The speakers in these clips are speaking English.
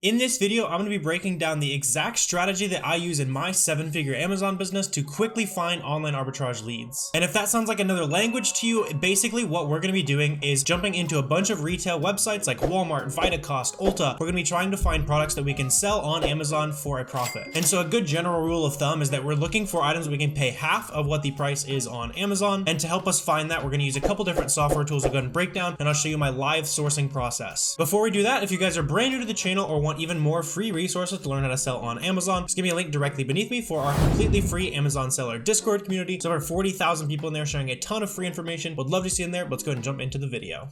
In this video, I'm going to be breaking down the exact strategy that I use in my 7-figure Amazon business to quickly find online arbitrage leads. And if that sounds like another language to you, basically what we're going to be doing is jumping into a bunch of retail websites like Walmart, VitaCost, Ulta. We're going to be trying to find products that we can sell on Amazon for a profit. And so a good general rule of thumb is that we're looking for items we can pay half of what the price is on Amazon. And to help us find that, we're going to use a couple different software tools we'll go ahead and break down, and I'll show you my live sourcing process. Before we do that, if you guys are brand new to the channel or want even more free resources to learn how to sell on Amazon, just give me a link directly beneath me for our completely free Amazon seller Discord community. There's over 40,000 people in there sharing a ton of free information. Would love to see you in there, but let's go ahead and jump into the video.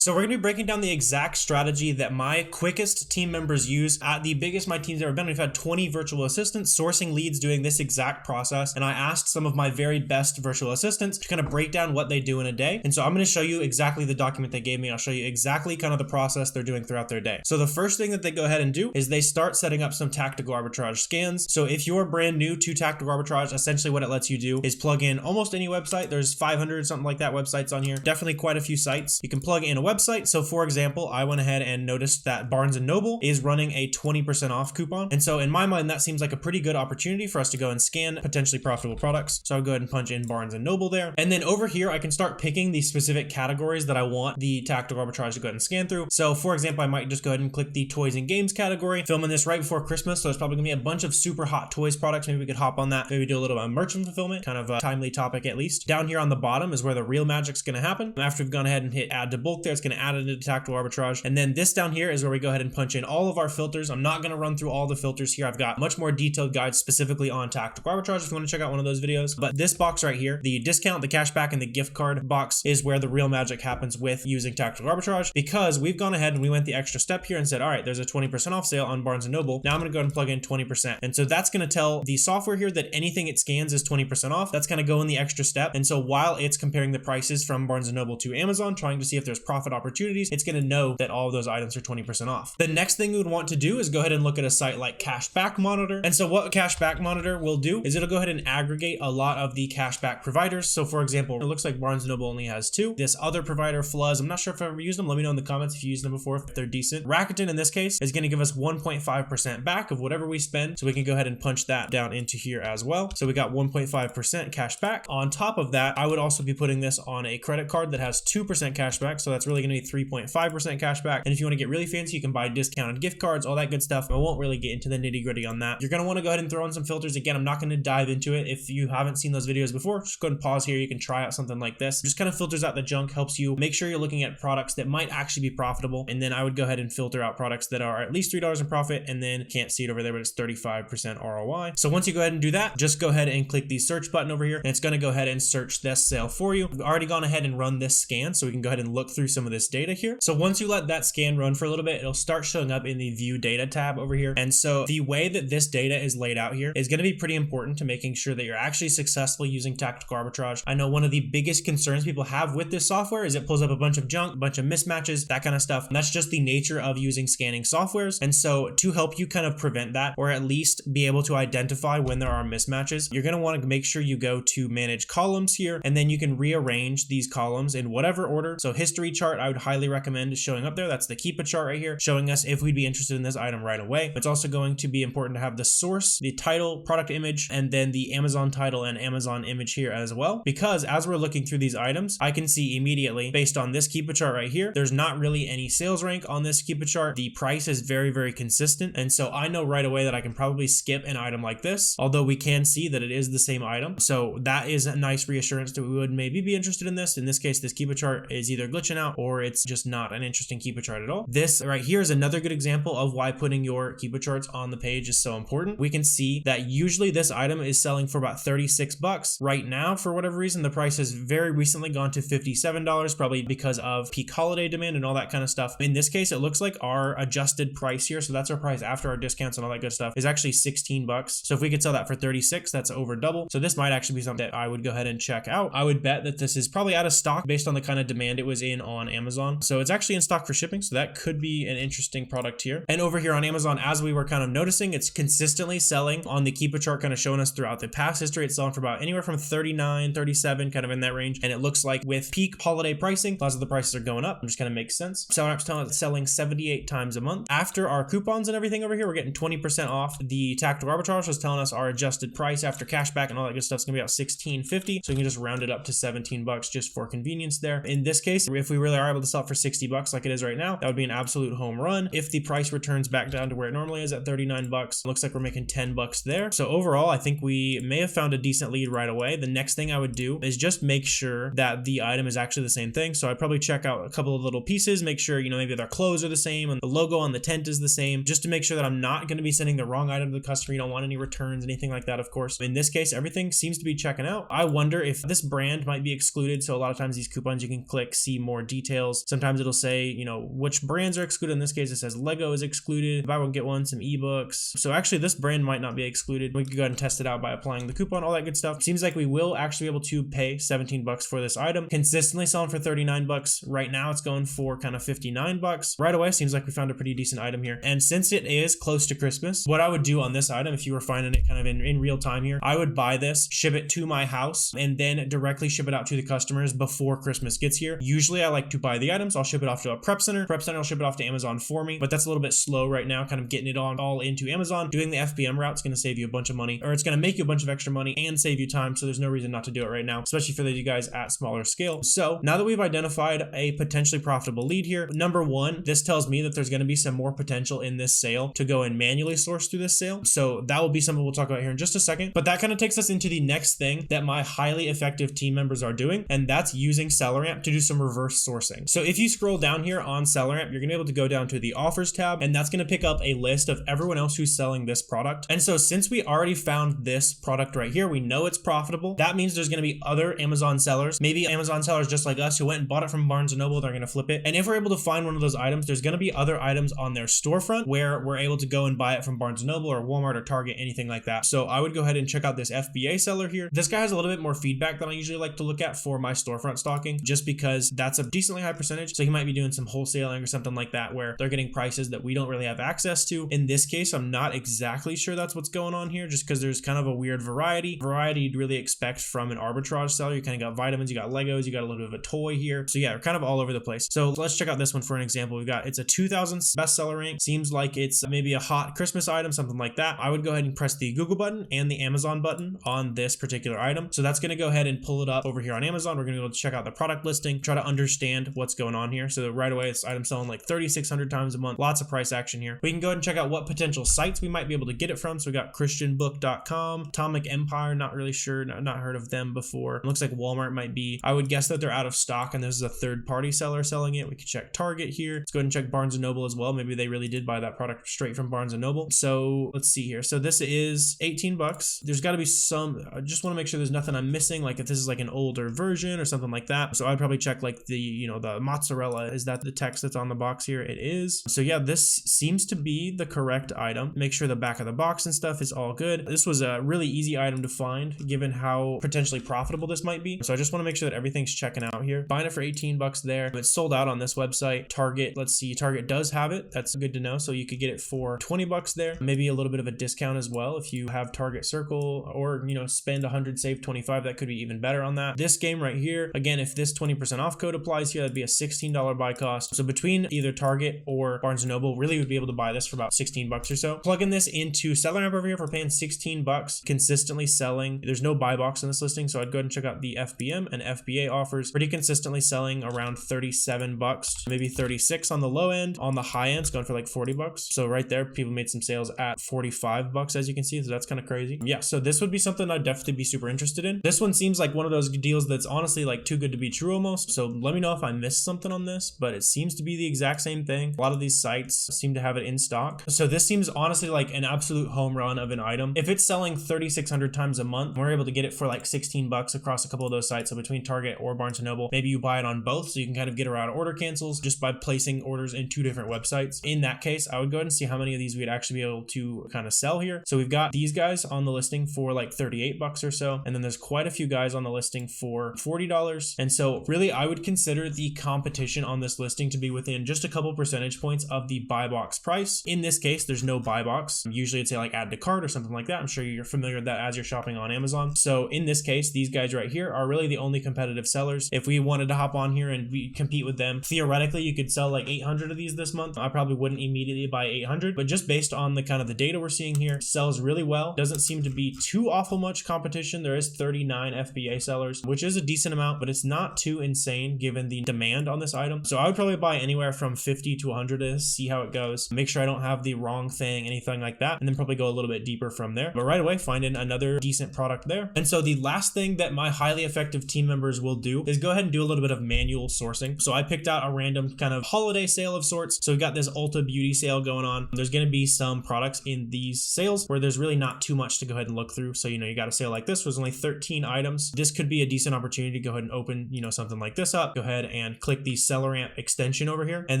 So we're going to be breaking down the exact strategy that my quickest team members use at the biggest my team's ever been. We've had 20 virtual assistants sourcing leads doing this exact process. And I asked some of my very best virtual assistants to kind of break down what they do in a day. And so I'm going to show you exactly the document they gave me. I'll show you exactly kind of the process they're doing throughout their day. So the first thing that they go ahead and do is they start setting up some tactical arbitrage scans. So if you're brand new to tactical arbitrage, essentially what it lets you do is plug in almost any website. There's 500, something like that websites on here. Definitely quite a few sites. You can plug in a website. So for example, I went ahead and noticed that Barnes & Noble is running a 20% off coupon. And so in my mind, that seems like a pretty good opportunity for us to go and scan potentially profitable products. So I'll go ahead and punch in Barnes & Noble there. And then over here, I can start picking the specific categories that I want the tactical arbitrage to go ahead and scan through. So for example, I might just go ahead and click the toys and games category, filming this right before Christmas. So there's probably gonna be a bunch of super hot toys products. Maybe we could hop on that. Maybe do a little bit of merchant fulfillment, kind of a timely topic at least. Down here on the bottom is where the real magic's gonna happen. After we've gone ahead and hit add to bulk there, it's gonna add it into tactical arbitrage. And then this down here is where we go ahead and punch in all of our filters. I'm not going to run through all the filters here. I've got much more detailed guides specifically on tactical arbitrage if you want to check out one of those videos. But this box right here, the discount, the cashback, and the gift card box is where the real magic happens with using tactical arbitrage, because we've gone ahead and we went the extra step here and said, all right, there's a 20% off sale on Barnes & Noble. Now I'm going to go ahead and plug in 20%. And so that's going to tell the software here that anything it scans is 20% off. That's going to go in the extra step. And so while it's comparing the prices from Barnes & Noble to Amazon, trying to see if there's profit opportunities, it's going to know that all of those items are 20% off. The next thing we would want to do is go ahead and look at a site like Cashback Monitor. And so what Cashback Monitor will do is it'll go ahead and aggregate a lot of the cashback providers. So for example, it looks like Barnes & Noble only has 2. This other provider, Fluzz, I'm not sure if I've ever used them. Let me know in the comments if you used them before, if they're decent. Rakuten in this case is going to give us 1.5% back of whatever we spend. So we can go ahead and punch that down into here as well. So we got 1.5% cash back. On top of that, I would also be putting this on a credit card that has 2% cash back. So that's really going to be 3.5% cash back. And if you want to get really fancy, you can buy discounted gift cards, all that good stuff. I won't really get into the nitty gritty on that. You're going to want to go ahead and throw in some filters. Again, I'm not going to dive into it. If you haven't seen those videos before, just go ahead and pause here. You can try out something like this. Just kind of filters out the junk, helps you make sure you're looking at products that might actually be profitable. And then I would go ahead and filter out products that are at least $3 in profit, and then can't see it over there, but it's 35% ROI. So once you go ahead and do that, just go ahead and click the search button over here, and it's going to go ahead and search this sale for you. We've already gone ahead and run this scan, so we can go ahead and look through some of this data here. So once you let that scan run for a little bit, it'll start showing up in the view data tab over here. And so the way that this data is laid out here is going to be pretty important to making sure that you're actually successfully using tactical arbitrage. I know one of the biggest concerns people have with this software is it pulls up a bunch of junk, a bunch of mismatches, that kind of stuff. And that's just the nature of using scanning softwares. And so to help you kind of prevent that, or at least be able to identify when there are mismatches, you're going to want to make sure you go to manage columns here, and then you can rearrange these columns in whatever order. So history chart, I would highly recommend showing up there. That's the keep a chart right here, showing us if we'd be interested in this item right away. It's also going to be important to have the source, the title, product image, and then the Amazon title and Amazon image here as well. Because as we're looking through these items, I can see immediately based on this keep a chart right here, there's not really any sales rank on this keep a chart. The price is very, very consistent. And so I know right away that I can probably skip an item like this, although we can see that it is the same item. So that is a nice reassurance that we would maybe be interested in this. In this case, this keep a chart is either glitching out or it's just not an interesting keep a chart at all. This right here is another good example of why putting your keep a charts on the page is so important. We can see that usually this item is selling for about 36 bucks. Right now, for whatever reason, the price has very recently gone to $57, probably because of peak holiday demand and all that kind of stuff. In this case, it looks like our adjusted price here, so that's our price after our discounts and all that good stuff, is actually 16 bucks. So if we could sell that for 36, that's over double. So this might actually be something that I would go ahead and check out. I would bet that this is probably out of stock based on the kind of demand it was in on Amazon. So it's actually in stock for shipping. So that could be an interesting product here. And over here on Amazon, as we were kind of noticing, it's consistently selling on the Keepa chart, kind of showing us throughout the past history. It's selling for about anywhere from 39, 37, kind of in that range. And it looks like with peak holiday pricing, lots of the prices are going up, which kind of makes sense. SellerAmp's telling us it's selling 78 times a month. After our coupons and everything over here, we're getting 20% off. The tactical arbitrage was telling us our adjusted price after cashback and all that good stuff is gonna be about $16.50. So we can just round it up to 17 bucks just for convenience there. In this case, if we really are able to sell it for 60 bucks like it is right now, that would be an absolute home run. If the price returns back down to where it normally is at 39 bucks, looks like we're making 10 bucks there. So overall, I think we may have found a decent lead right away. The next thing I would do is just make sure that the item is actually the same thing. So I'd probably check out a couple of little pieces, make sure, maybe their clothes are the same and the logo on the tent is the same, just to make sure that I'm not going to be sending the wrong item to the customer. You don't want any returns, anything like that, of course. In this case, everything seems to be checking out. I wonder if this brand might be excluded. So a lot of times these coupons, you can click see more details. Sometimes it'll say, which brands are excluded. In this case, it says Lego is excluded. Buy one, get one, some ebooks. So actually this brand might not be excluded. We could go ahead and test it out by applying the coupon, all that good stuff. Seems like we will actually be able to pay 17 bucks for this item. Consistently selling for 39 bucks. Right now it's going for kind of 59 bucks. Right away, seems like we found a pretty decent item here. And since it is close to Christmas, what I would do on this item, if you were finding it kind of in real time here, I would buy this, ship it to my house, and then directly ship it out to the customers before Christmas gets here. Usually I like to buy the items. I'll ship it off to a prep center. Prep center will ship it off to Amazon for me, but that's a little bit slow right now, kind of getting it all into Amazon. Doing the FBM route is going to save you a bunch of money, or it's going to make you a bunch of extra money and save you time. So there's no reason not to do it right now, especially for you guys at smaller scale. So now that we've identified a potentially profitable lead here, number one, this tells me that there's going to be some more potential in this sale to go and manually source through this sale. So that will be something we'll talk about here in just a second. But that kind of takes us into the next thing that my highly effective team members are doing, and that's using SellerAmp to do some reverse sourcing. So if you scroll down here on SellerAmp, you're going to be able to go down to the offers tab, and that's going to pick up a list of everyone else who's selling this product. And so since we already found this product right here, we know it's profitable. That means there's going to be other Amazon sellers, maybe Amazon sellers just like us who went and bought it from Barnes & Noble. They're going to flip it. And if we're able to find one of those items, there's going to be other items on their storefront where we're able to go and buy it from Barnes & Noble or Walmart or Target, anything like that. So I would go ahead and check out this FBA seller here. This guy has a little bit more feedback than I usually like to look at for my storefront stocking, just because that's a decently high percentage. So he might be doing some wholesaling or something like that where they're getting prices that we don't really have access to. In this case, I'm not exactly sure that's what's going on here, just because there's kind of a weird variety you'd really expect from an arbitrage seller. You kind of got vitamins, you got Legos, you got a little bit of a toy here. So yeah, we're kind of all over the place. So let's check out this one for an example. It's a 2000 bestseller rank. Seems like it's maybe a hot Christmas item, something like that. I would go ahead and press the Google button and the Amazon button on this particular item. So that's going to go ahead and pull it up over here on Amazon. We're going to be able to check out the product listing, try to understand what's going on here. So right away, this item selling like 3,600 times a month. Lots of price action here. We can go ahead and check out what potential sites we might be able to get it from. So we got christianbook.com, Atomic Empire, not really sure, not heard of them before. It looks like Walmart might be. I would guess that they're out of stock and this is a third-party seller selling it. We could check Target here. Let's go ahead and check Barnes & Noble as well. Maybe they really did buy that product straight from Barnes & Noble. So let's see here. So this is 18 bucks. There's got to be some, I just want to make sure there's nothing I'm missing, like if this is like an older version or something like that. So I'd probably check like the, the mozzarella. Is that the text that's on the box here? It is. So yeah, this seems to be the correct item. Make sure the back of the box and stuff is all good. This was a really easy item to find given how potentially profitable this might be. So I just want to make sure that everything's checking out here. Buying it for 18 bucks there. It's sold out on this website. Target, let's see, Target does have it. That's good to know. So you could get it for 20 bucks there. Maybe a little bit of a discount as well if you have Target Circle, or spend 100, save 25. That could be even better on that. This game right here, again, if this 20% off code applies here, that'd be a $16 buy cost. So between either Target or Barnes & Noble, really would be able to buy this for about 16 bucks or so. Plugging this into SellerAmp over here for paying 16 bucks, consistently selling. There's no buy box in this listing, so I'd go ahead and check out the FBM and FBA offers. Pretty consistently selling around 37 bucks, maybe 36 on the low end. On the high end, it's going for like 40 bucks. So right there, people made some sales at 45 bucks, as you can see. So that's kind of crazy. Yeah, so this would be something I'd definitely be super interested in. This one seems like one of those deals that's honestly like too good to be true almost. So let me know if I missed something on this, but it seems to be the exact same thing. A lot of these sites seem to have it in stock. So this seems honestly like an absolute home run of an item. If it's selling 3,600 times a month, we're able to get it for like 16 bucks across a couple of those sites. So between Target or Barnes & Noble, maybe you buy it on both, so you can kind of get around order cancels just by placing orders in two different websites. In that case, I would go ahead and see how many of these we'd actually be able to kind of sell here. So we've got these guys on the listing for like 38 bucks or so. And then there's quite a few guys on the listing for $40. And so really, I would consider the the competition on this listing to be within just a couple percentage points of the buy box price. In this case, there's no buy box. Usually it's like add to cart or something like that. I'm sure you're familiar with that as you're shopping on Amazon. So in this case, these guys right here are really the only competitive sellers. If we wanted to hop on here and we compete with them, theoretically, you could sell like 800 of these this month. I probably wouldn't immediately buy 800, but just based on the kind of the data we're seeing here, sells really well. Doesn't seem to be too awful much competition. There is 39 FBA sellers, which is a decent amount, but it's not too insane given the demand on this item. So I would probably buy anywhere from 50 to 100 to see how it goes. Make sure I don't have the wrong thing, anything like that, and then probably go a little bit deeper from there. But right away, finding another decent product there. And so the last thing that my highly effective team members will do is go ahead and do a little bit of manual sourcing. So I picked out a random kind of holiday sale of sorts. So we got this Ulta Beauty sale going on. There's going to be some products in these sales where there's really not too much to go ahead and look through. So, you got a sale like this was only 13 items. This could be a decent opportunity to go ahead and open, something like this up. Go ahead and click the SellerAmp extension over here. And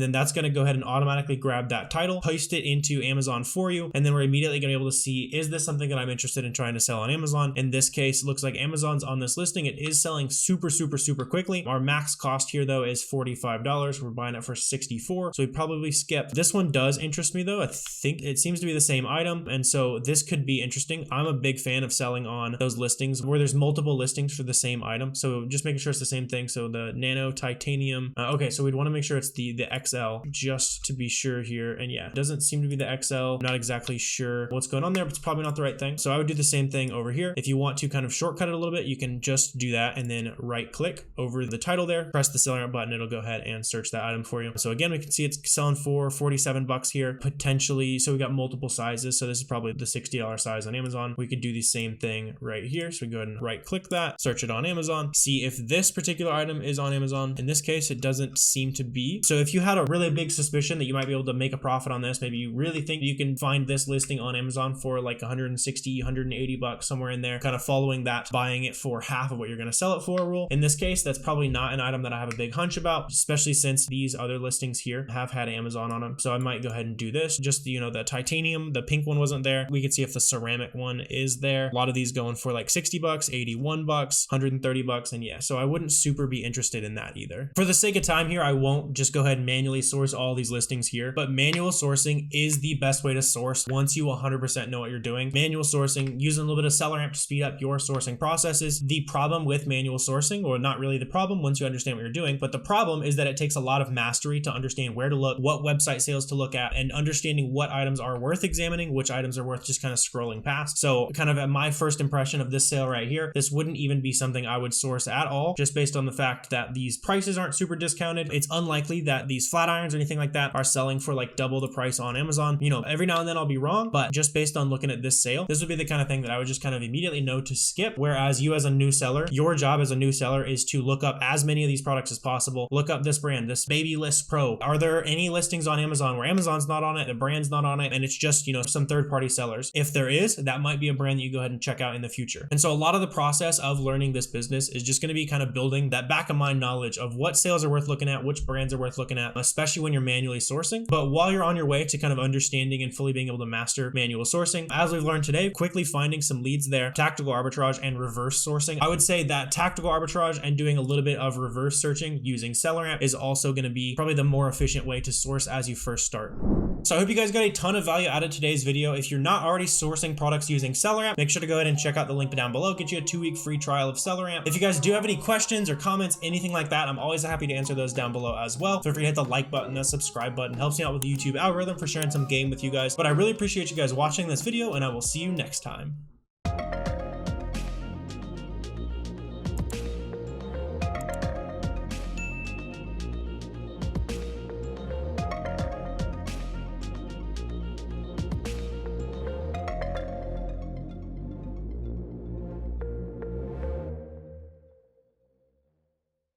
then that's going to go ahead and automatically grab that title, paste it into Amazon for you. And then we're immediately going to be able to see, is this something that I'm interested in trying to sell on Amazon? In this case, it looks like Amazon's on this listing. It is selling super quickly. Our max cost here though is $45. We're buying it for $64. So we probably skip. This one does interest me though. I think it seems to be the same item. And so this could be interesting. I'm a big fan of selling on those listings where there's multiple listings for the same item. So just making sure it's the same thing. So the nano titanium. Okay, so we'd want to make sure it's the XL just to be sure here. And yeah, it doesn't seem to be the XL. Not exactly sure what's going on there, but it's probably not the right thing. So I would do the same thing over here. If you want to kind of shortcut it a little bit, you can just do that and then right click over the title there, press the SellerAmp button. It'll go ahead and search that item for you. So again, we can see it's selling for $47 here, potentially. So we got multiple sizes. So this is probably the $60 size on Amazon. We could do the same thing right here. So we go ahead and right click that, search it on Amazon, see if this particular item is on Amazon. In this case, it doesn't seem to be. So if you had a really big suspicion that you might be able to make a profit on this, maybe you really think you can find this listing on Amazon for like 160, 180 bucks, somewhere in there, kind of following that, buying it for half of what you're going to sell it for rule. In this case, that's probably not an item that I have a big hunch about, especially since these other listings here have had Amazon on them. So I might go ahead and do this. Just, the titanium, the pink one wasn't there. We could see if the ceramic one is there. A lot of these going for like 60 bucks, 81 bucks, 130 bucks. And yeah, so I wouldn't super be interested in that either. For the sake of time here, I won't just go ahead and manually source all these listings here, but manual sourcing is the best way to source once you 100% know what you're doing. Manual sourcing, using a little bit of SellerAmp to speed up your sourcing processes. The problem with manual sourcing, or not really the problem once you understand what you're doing, but the problem is that it takes a lot of mastery to understand where to look, what website sales to look at, and understanding what items are worth examining, which items are worth just kind of scrolling past. So kind of at my first impression of this sale right here, this wouldn't even be something I would source at all, just based on the fact that these prices aren't super discounted. It's unlikely that these flat irons or anything like that are selling for like double the price on Amazon. Every now and then I'll be wrong, but just based on looking at this sale, this would be the kind of thing that I would just kind of immediately know to skip. Whereas you as a new seller, your job as a new seller is to look up as many of these products as possible. Look up this brand, this Babyliss Pro. Are there any listings on Amazon where Amazon's not on it, the brand's not on it, and it's just, some third-party sellers? If there is, that might be a brand that you go ahead and check out in the future. And so a lot of the process of learning this business is just going to be kind of building that back of mind knowledge of what sales are worth looking at, which brands are worth looking at, especially when you're manually sourcing. But while you're on your way to kind of understanding and fully being able to master manual sourcing, as we've learned today, quickly finding some leads there, tactical arbitrage and reverse sourcing. I would say that tactical arbitrage and doing a little bit of reverse searching using SellerAmp is also going to be probably the more efficient way to source as you first start. So I hope you guys got a ton of value out of today's video. If you're not already sourcing products using SellerAmp, make sure to go ahead and check out the link down below. Get you a 2-week free trial of SellerAmp. If you guys do have any questions or comments, anything like that, I'm always happy to answer those down below as well. Feel free to hit the like button, the subscribe button. Helps me out with the YouTube algorithm for sharing some game with you guys. But I really appreciate you guys watching this video, and I will see you next time.